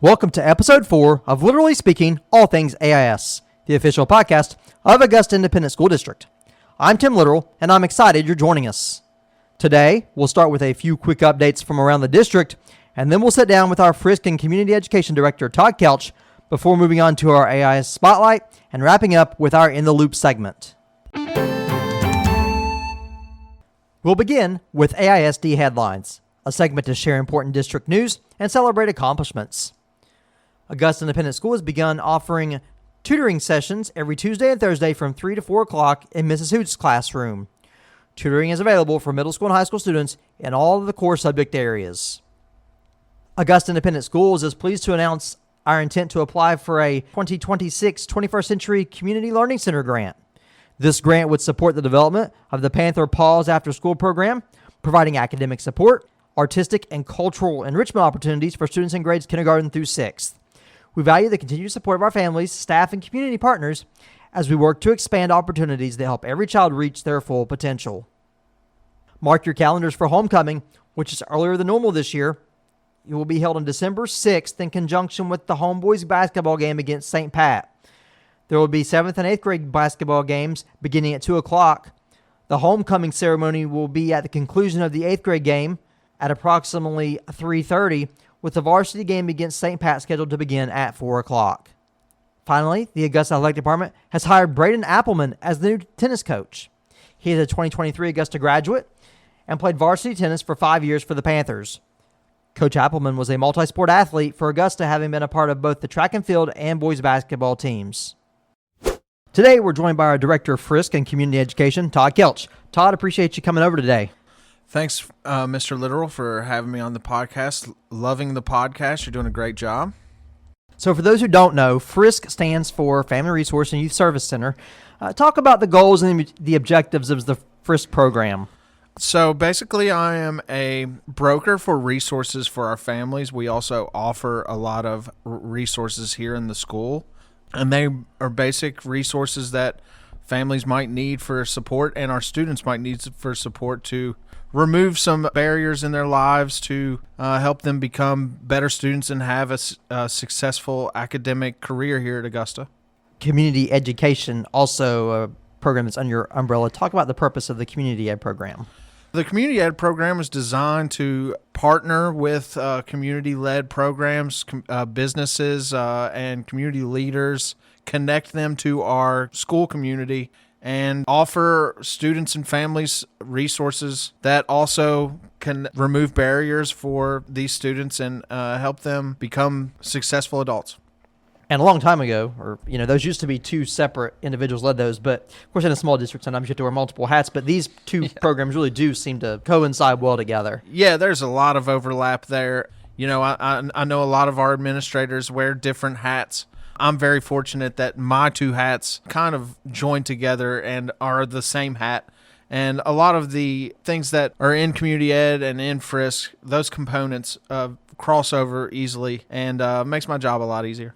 Welcome to episode 4 of Literally Speaking All Things AIS, the official podcast of Augusta Independent School District. I'm Tim Litteral, and I'm excited you're joining us. Today, we'll start with a few quick updates from around the district, and then we'll sit down with our Frisk and Community Education Director, Todd Kelch, before moving on to our AIS Spotlight and wrapping up with our In the Loop segment. We'll begin with AISD Headlines, a segment to share important district news and celebrate accomplishments. Augusta Independent School has begun offering tutoring sessions every Tuesday and Thursday from 3 to 4 o'clock in Mrs. Hoot's classroom. Tutoring is available for middle school and high school students in all of the core subject areas. Augusta Independent Schools is pleased to announce our intent to apply for a 2026 21st Century Community Learning Center grant. This grant would support the development of the Panther Paws after-school program, providing academic support, artistic and cultural enrichment opportunities for students in grades kindergarten through 6th. We value the continued support of our families, staff, and community partners as we work to expand opportunities that help every child reach their full potential. Mark your calendars for homecoming, which is earlier than normal this year. It will be held on December 6th in conjunction with the Homeboys basketball game against St. Pat. There will be 7th and 8th grade basketball games beginning at 2 o'clock. The homecoming ceremony will be at the conclusion of the 8th grade game at approximately 3:30, with the varsity game against St. Pat scheduled to begin at 4 o'clock. Finally, the Augusta Athletic Department has hired Braden Appleman as the new tennis coach. He is a 2023 Augusta graduate and played varsity tennis for 5 years for the Panthers. Coach Appleman was a multi-sport athlete for Augusta, having been a part of both the track and field and boys basketball teams. Today, we're joined by our Director of Frisk and Community Education, Todd Kelch. Todd, appreciate you coming over today. Thanks, Mr. Litteral, for having me on the podcast. Loving the podcast. You're doing a great job. So for those who don't know, Frisk stands for Family Resource and Youth Service Center. Talk about the goals and the objectives of the Frisk program. So basically, I am a broker for resources for our families. We also offer a lot of resources here in the school, and they are basic resources that families might need for support and our students might need for support to remove some barriers in their lives to help them become better students and have a successful academic career here at Augusta. Community education, also a program that's under your umbrella. Talk about the purpose of the community ed program. The community ed program is designed to partner with community-led programs, businesses, and community leaders, connect them to our school community, and offer students and families resources that also can remove barriers for these students and help them become successful adults. And a long time ago, those used to be two separate individuals led those, but of course in a small district sometimes you have to wear multiple hats, but these two programs really do seem to coincide well together. Yeah, there's a lot of overlap there. I know a lot of our administrators wear different hats. I'm very fortunate that my two hats kind of join together and are the same hat. And a lot of the things that are in community ed and in Frisk, those components cross over easily and makes my job a lot easier.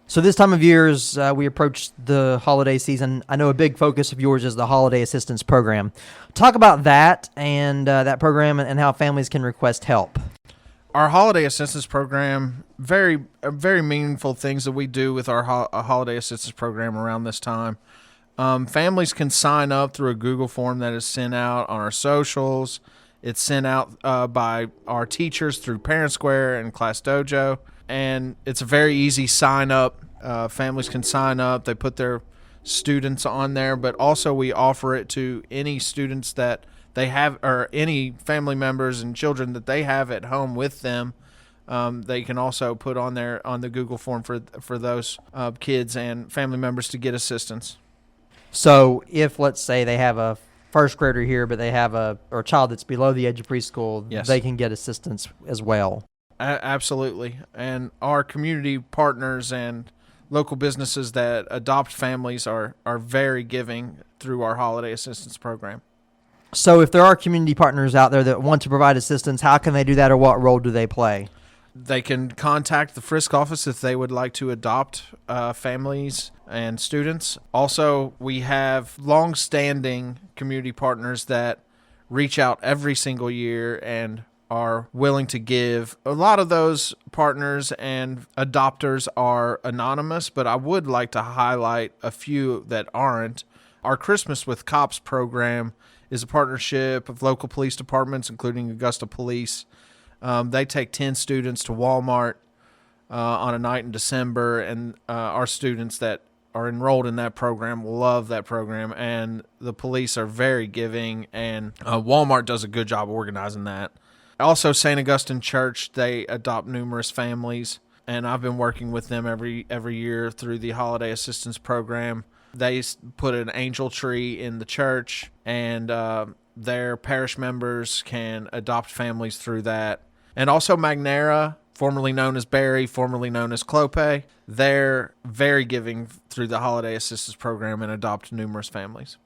So this time of year, as we approach the holiday season, I know a big focus of yours is the Holiday Assistance Program. Talk about that and that program and how families can request help. Our Holiday Assistance Program, very meaningful things that we do with our Holiday Assistance Program around this time. Families can sign up through a Google form that is sent out on our socials. It's sent out by our teachers through Parent Square and Class Dojo. And it's a very easy sign up. Families can sign up. They put their students on there, but also we offer it to any students that they have, or any family members and children that they have at home with them. They can also put on there on the Google form for those kids and family members to get assistance. So if, let's say, they have a first grader here, but they have a child that's below the age of preschool, yes, they can get assistance as well. Absolutely. And our community partners and local businesses that adopt families are very giving through our Holiday Assistance Program. So if there are community partners out there that want to provide assistance, how can they do that, or what role do they play? They can contact the Frisk office if they would like to adopt families and students. Also, we have long-standing community partners that reach out every single year and are willing to give. A lot of those partners and adopters are anonymous, but I would like to highlight a few that aren't. Our Christmas with Cops program is a partnership of local police departments, including Augusta Police. They take 10 students to Walmart on a night in December, and our students that are enrolled in that program love that program, and the police are very giving, and Walmart does a good job organizing that. Also, St. Augustine Church, they adopt numerous families, and I've been working with them every year through the Holiday Assistance Program. They put an angel tree in the church, and their parish members can adopt families through that. And also Magnera, formerly known as Barry, formerly known as Clope, they're very giving through the Holiday Assistance Program and adopt numerous families.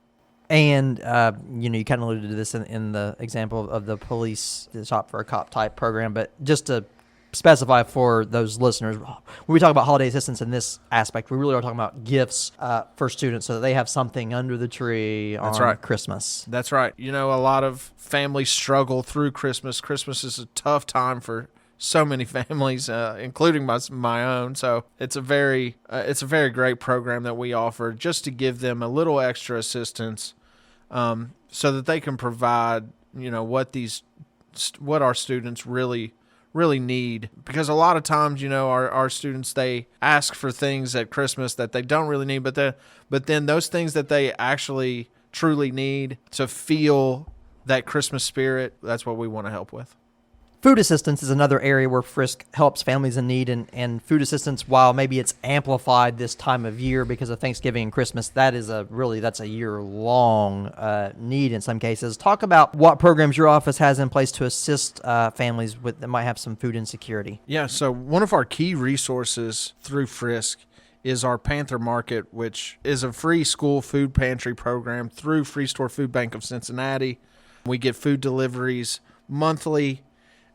And, you kind of alluded to this in the example of the police, the Shop for a Cop type program, but just to specify for those listeners, when we talk about holiday assistance in this aspect, we really are talking about gifts for students so that they have something under the tree on Christmas. That's right. A lot of families struggle through Christmas. Christmas is a tough time for so many families, including my own. So it's a very great program that we offer just to give them a little extra assistance, so that they can provide, what our students really need. Because a lot of times, our students, they ask for things at Christmas that they don't really need, but then those things that they actually truly need to feel that Christmas spirit, that's what we want to help with. Food assistance is another area where Frisk helps families in need, and food assistance, while maybe it's amplified this time of year because of Thanksgiving and Christmas, that's a year-long need in some cases. Talk about what programs your office has in place to assist families that might have some food insecurity. Yeah, so one of our key resources through Frisk is our Panther Market, which is a free school food pantry program through Free Store Food Bank of Cincinnati. We get food deliveries monthly,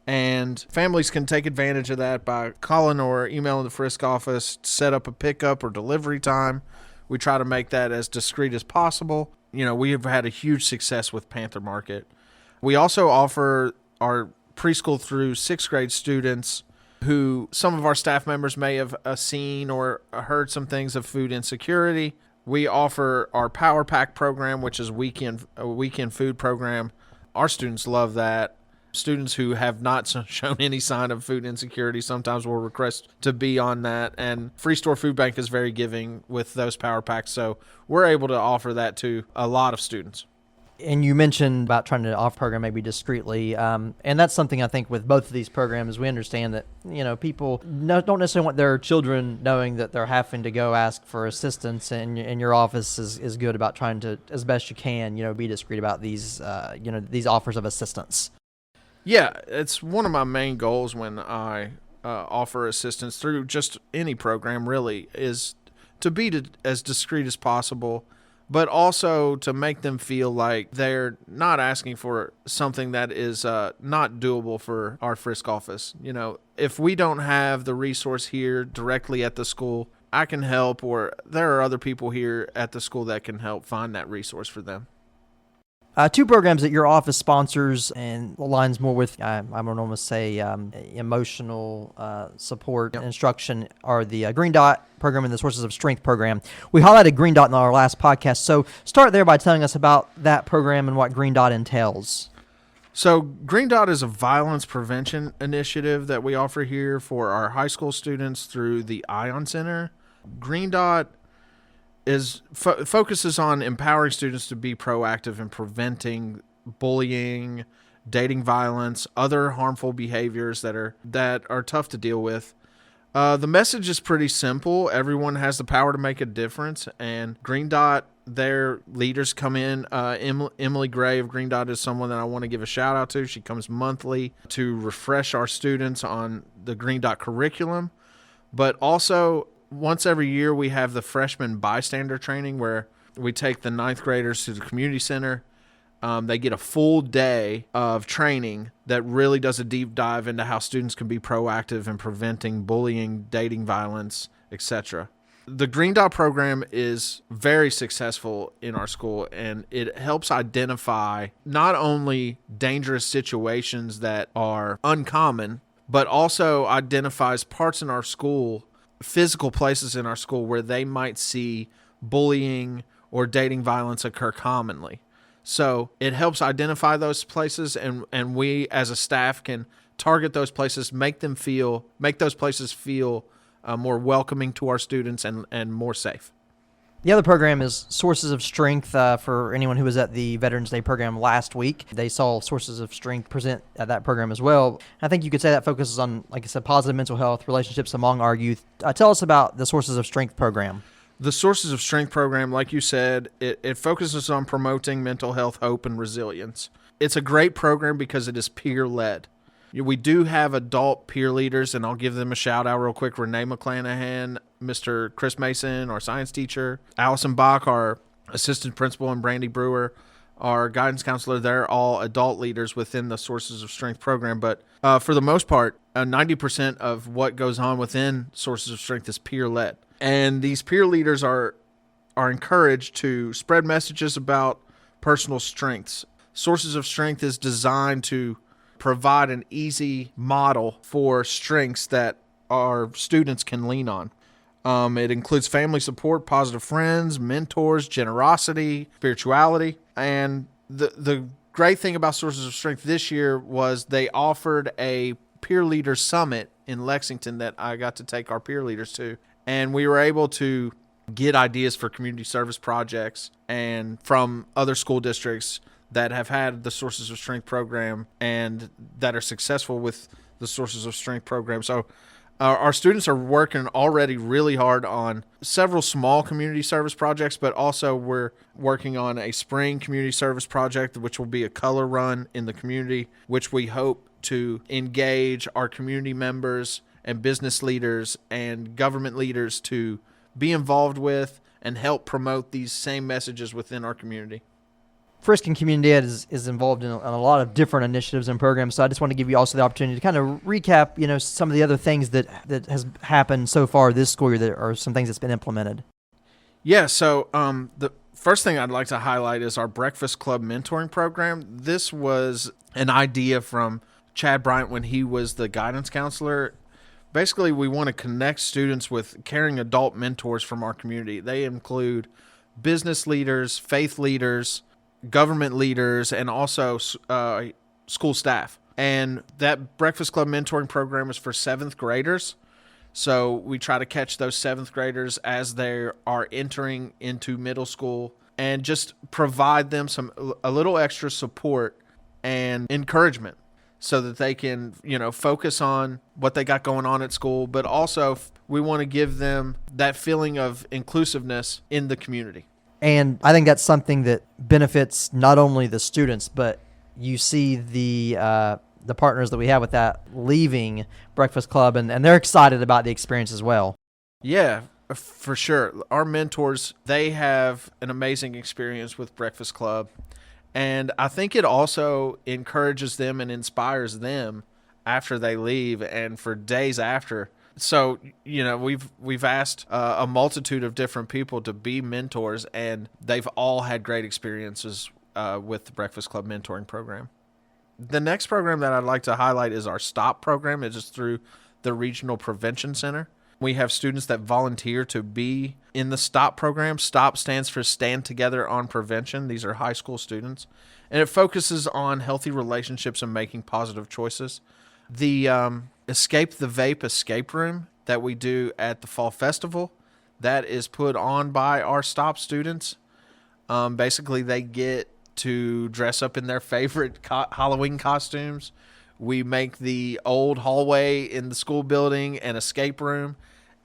and families can take advantage of that by calling or emailing the Frisk office to set up a pickup or delivery time. We try to make that as discreet as possible. We have had a huge success with Panther Market. We also offer our preschool through 6th grade students who some of our staff members may have seen or heard some things of food insecurity. We offer our Power Pack program, which is a weekend food program. Our students love that. Students who have not shown any sign of food insecurity sometimes will request to be on that, and Free Store Food Bank is very giving with those Power Packs, so we're able to offer that to a lot of students. And you mentioned about trying to offer program maybe discreetly, and that's something I think with both of these programs, we understand that people don't necessarily want their children knowing that they're having to go ask for assistance, and your office is good about trying to, as best you can, be discreet about these these offers of assistance. Yeah, it's one of my main goals when I offer assistance through just any program, really, is to be as discreet as possible, but also to make them feel like they're not asking for something that is not doable for our Frisk office. If we don't have the resource here directly at the school, I can help, or there are other people here at the school that can help find that resource for them. Two programs that your office sponsors and aligns more with, I'm going to almost say, emotional support and instruction are the Green Dot program and the Sources of Strength program. We highlighted Green Dot in our last podcast, so start there by telling us about that program and what Green Dot entails. So Green Dot is a violence prevention initiative that we offer here for our high school students through the Ion Center. Green Dot focuses on empowering students to be proactive in preventing bullying, dating violence, other harmful behaviors that are tough to deal with. The message is pretty simple. Everyone has the power to make a difference, and Green Dot, their leaders come in. Emily Gray of Green Dot is someone that I want to give a shout out to. She comes monthly to refresh our students on the Green Dot curriculum, but also once every year, we have the freshman bystander training where we take the 9th graders to the community center. They get a full day of training that really does a deep dive into how students can be proactive in preventing bullying, dating violence, etc. The Green Dot program is very successful in our school, and it helps identify not only dangerous situations that are uncommon, but also identifies parts in our school, physical places in our school where they might see bullying or dating violence occur commonly. So it helps identify those places, and we as a staff can target those places, make those places feel more welcoming to our students and more safe. The other program is Sources of Strength. For anyone who was at the Veterans Day program last week, they saw Sources of Strength present at that program as well. I think you could say that focuses on, like I said, positive mental health, relationships among our youth. Tell us about the Sources of Strength program. The Sources of Strength program, like you said, it focuses on promoting mental health, hope, and resilience. It's a great program because it is peer-led. We do have adult peer leaders, and I'll give them a shout-out real quick. Renee McClanahan, Mr. Chris Mason, our science teacher, Allison Bach, our assistant principal, and Brandy Brewer, our guidance counselor. They're all adult leaders within the Sources of Strength program. But for the most part, 90% of what goes on within Sources of Strength is peer-led. And these peer leaders are encouraged to spread messages about personal strengths. Sources of Strength is designed to provide an easy model for strengths that our students can lean on. It includes family support, positive friends, mentors, generosity, spirituality. And the great thing about Sources of Strength this year was they offered a peer leader summit in Lexington that I got to take our peer leaders to. And we were able to get ideas for community service projects and from other school districts that have had the Sources of Strength program and that are successful with the Sources of Strength program. So our students are working already really hard on several small community service projects, but also we're working on a spring community service project, which will be a color run in the community, which we hope to engage our community members and business leaders and government leaders to be involved with and help promote these same messages within our community. Frisk and Community Ed is involved in a lot of different initiatives and programs, so I just want to give you also the opportunity to kind of recap, some of the other things that has happened so far this school year that are some things that's been implemented. Yeah, so the first thing I'd like to highlight is our Breakfast Club mentoring program. This was an idea from Chad Bryant when he was the guidance counselor. Basically, we want to connect students with caring adult mentors from our community. They include business leaders, faith leaders, government leaders, and also school staff. And that Breakfast Club mentoring program is for 7th graders. So we try to catch those 7th graders as they are entering into middle school and just provide them a little extra support and encouragement so that they can, focus on what they got going on at school. But also we want to give them that feeling of inclusiveness in the community. And I think that's something that benefits not only the students, but you see the partners that we have with that leaving Breakfast Club, and they're excited about the experience as well. Yeah, for sure. Our mentors, they have an amazing experience with Breakfast Club, and I think it also encourages them and inspires them after they leave and for days after. So, we've asked a multitude of different people to be mentors, and they've all had great experiences with the Breakfast Club mentoring program. The next program that I'd like to highlight is our STOP program. It is through the Regional Prevention Center. We have students that volunteer to be in the STOP program. STOP stands for Stand Together on Prevention. These are high school students, and it focuses on healthy relationships and making positive choices. The Escape the Vape escape room that we do at the Fall Festival, that is put on by our STOP students. Basically, they get to dress up in their favorite Halloween costumes. We make the old hallway in the school building an escape room,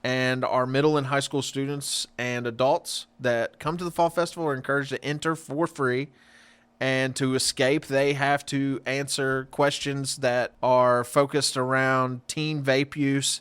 and our middle and high school students and adults that come to the Fall Festival are encouraged to enter for free. And to escape, they have to answer questions that are focused around teen vape use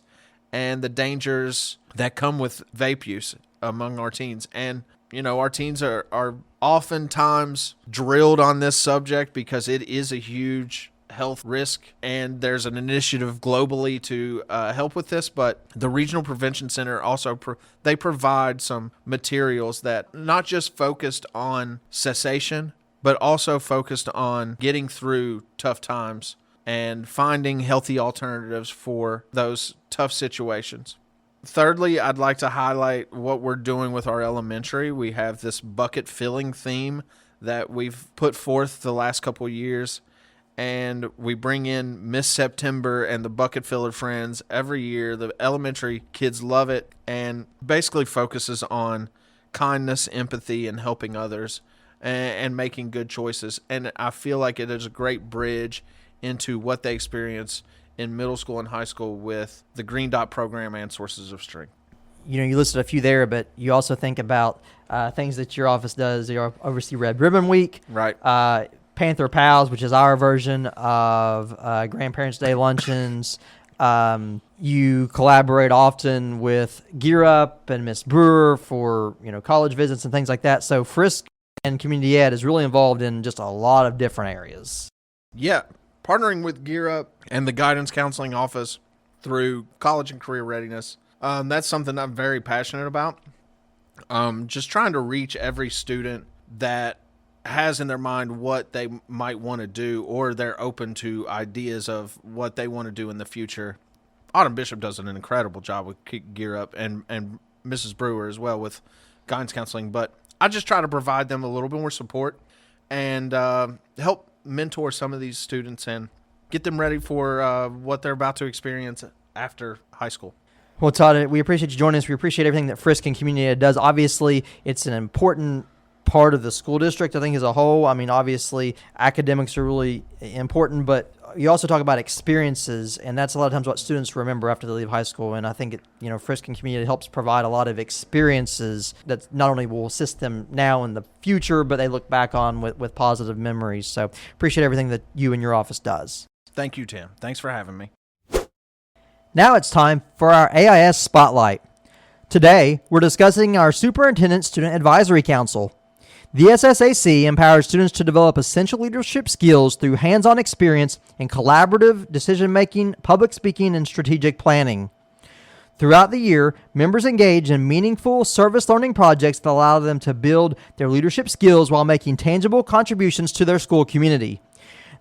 and the dangers that come with vape use among our teens. And, our teens are oftentimes drilled on this subject because it is a huge health risk, and there's an initiative globally to help with this. But the Regional Prevention Center also they provide some materials that not just focused on cessation, but also focused on getting through tough times and finding healthy alternatives for those tough situations. Thirdly, I'd like to highlight what we're doing with our elementary. We have this bucket filling theme that we've put forth the last couple of years, and we bring in Miss September and the Bucket Filler Friends every year. The elementary kids love it, and basically focuses on kindness, empathy, and helping others and making good choices. And I feel like it is a great bridge into what they experience in middle school and high school with the Green Dot program and Sources of Strength. You know, you listed a few there, but you also think about things that your office does. You oversee Red Ribbon Week, right? Panther Pals, which is our version of Grandparents' Day luncheons. You collaborate often with Gear Up and Miss Brewer for, college visits and things like that. So Frisk and Community Ed is really involved in just a lot of different areas. Yeah. Partnering with Gear Up and the Guidance Counseling Office through college and career readiness, that's something I'm very passionate about. Just trying to reach every student that has in their mind what they might want to do, or they're open to ideas of what they want to do in the future. Autumn Bishop does an incredible job with Gear Up, and Mrs. Brewer as well with Guidance Counseling. But I just try to provide them a little bit more support and help mentor some of these students and get them ready for what they're about to experience after high school. Well, Todd, we appreciate you joining us. We appreciate everything that Frisk and Community Ed does. Obviously, it's an important part of the school district, I think, as a whole. I mean, obviously, academics are really important, but you also talk about experiences, and that's a lot of times what students remember after they leave high school. And I think Frisk and Community Ed helps provide a lot of experiences that not only will assist them now in the future, but they look back on with positive memories. So appreciate everything that you and your office does. Thank you, Tim. Thanks for having me. Now it's time for our AIS Spotlight. Today, we're discussing our Superintendent Student Advisory Council. The SSAC empowers students to develop essential leadership skills through hands-on experience in collaborative decision-making, public speaking, and strategic planning. Throughout the year, members engage in meaningful service learning projects that allow them to build their leadership skills while making tangible contributions to their school community.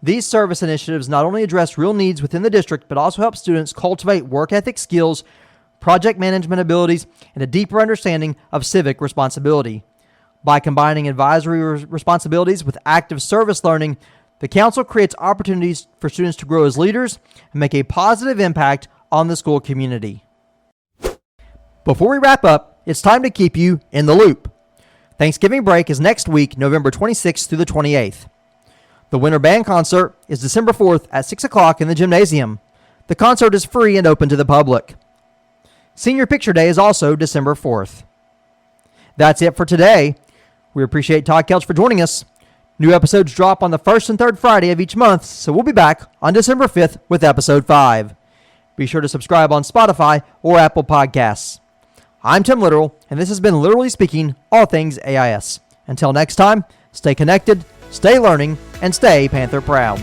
These service initiatives not only address real needs within the district, but also help students cultivate work ethic skills, project management abilities, and a deeper understanding of civic responsibility. By combining advisory responsibilities with active service learning, the council creates opportunities for students to grow as leaders and make a positive impact on the school community. Before we wrap up, it's time to keep you in the loop. Thanksgiving break is next week, November 26th through the 28th. The Winter Band Concert is December 4th at 6 o'clock in the gymnasium. The concert is free and open to the public. Senior Picture Day is also December 4th. That's it for today. We appreciate Todd Kelch for joining us. New episodes drop on the first and third Friday of each month, so we'll be back on December 5th with episode 5. Be sure to subscribe on Spotify or Apple Podcasts. I'm Tim Literal, and this has been Literally Speaking, all things AIS. Until next time, stay connected, stay learning, and stay Panther proud.